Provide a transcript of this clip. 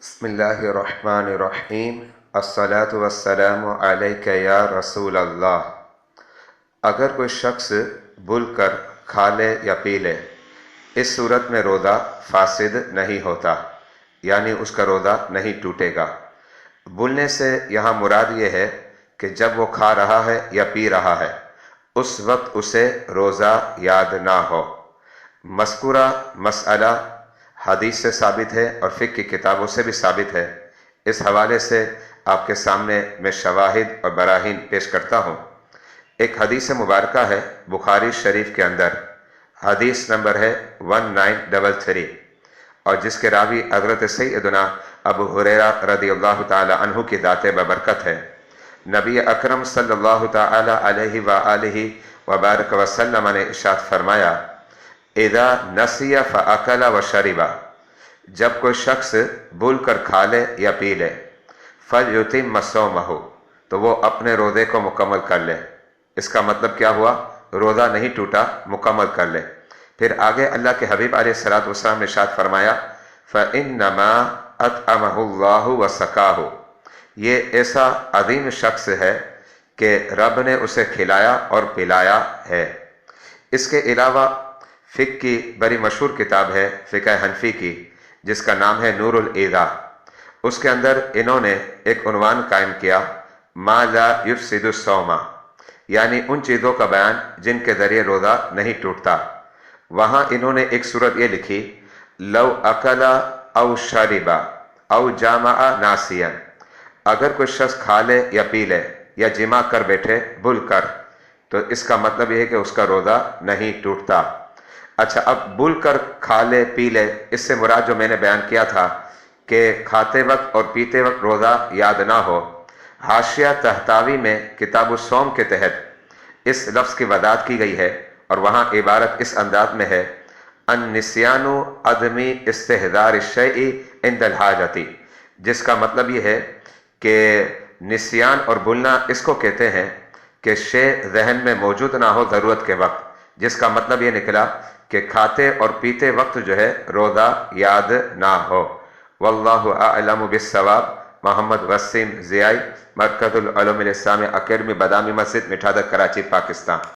بسم اللہ الرحمن الرحیم الصلاۃ والسلام علیک یا رسول اللہ۔ اگر کوئی شخص بھول کر کھا لے یا پی لے، اس صورت میں روزہ فاسد نہیں ہوتا، یعنی اس کا روزہ نہیں ٹوٹے گا۔ بھولنے سے یہاں مراد یہ ہے کہ جب وہ کھا رہا ہے یا پی رہا ہے اس وقت اسے روزہ یاد نہ ہو۔ مذکورہ مسئلہ حدیث سے ثابت ہے اور فقہ کی کتابوں سے بھی ثابت ہے۔ اس حوالے سے آپ کے سامنے میں شواہد اور براہین پیش کرتا ہوں۔ ایک حدیث مبارکہ ہے بخاری شریف کے اندر، حدیث نمبر ہے 1933، اور جس کے راوی حضرت سیدنا ابو ہریرہ رضی اللہ تعالی عنہ کی ذات ببرکت ہے۔ نبی اکرم صلی اللہ تعالی علیہ وآلہ وبارک وسلم نے ارشاد فرمایا، اذا نسی فاکل وشرب، جب کوئی شخص بھول کر کھا لے یا پی لے، فلیتم صومہ، تو وہ اپنے روزے کو مکمل کر لے۔ اس کا مطلب کیا ہوا؟ روزہ نہیں ٹوٹا، مکمل کر لے۔ پھر آگے اللہ کے حبیب علیہ الصلوۃ والسلام نے ارشاد فرمایا، فإنما أطعمه الله وسقاه، یہ ایسا عظیم شخص ہے کہ رب نے اسے کھلایا اور پلایا ہے۔ اس کے علاوہ فقہ کی بڑی مشہور کتاب ہے فقہ حنفی کی، جس کا نام ہے نور الایضاح۔ اس کے اندر انہوں نے ایک عنوان قائم کیا، ما لا یفسد الصوم، یعنی ان چیزوں کا بیان جن کے ذریعے روزہ نہیں ٹوٹتا۔ وہاں انہوں نے ایک صورت یہ لکھی، لو اکل او شرب او جامع ناسیا، اگر کوئی شخص کھا لے یا پی لے یا جمع کر بیٹھے بھول کر، تو اس کا مطلب یہ ہے کہ اس کا روزہ نہیں ٹوٹتا۔ اچھا، اب بھول کر کھا لے پی لے، اس سے مراد جو میں نے بیان کیا تھا کہ کھاتے وقت اور پیتے وقت روزہ یاد نہ ہو، حاشیہ تحتاوی میں کتاب الصوم کے تحت اس لفظ کی وضاحت کی گئی ہے، اور وہاں عبارت اس انداز میں ہے، النسیان عدم استحضار الشیء عند الحاجۃ، جس کا مطلب یہ ہے کہ نسیان اور بھولنا اس کو کہتے ہیں کہ شے ذہن میں موجود نہ ہو ضرورت کے وقت، جس کا مطلب یہ نکلا کہ کھاتے اور پیتے وقت جو ہے روزہ یاد نہ ہو۔ واللہ اعلم بالصواب۔ محمد وسیم ضیائی، مرکز العلوم الاسلامی اکیڈمی، بادامی مسجد، مٹھادر، کراچی، پاکستان۔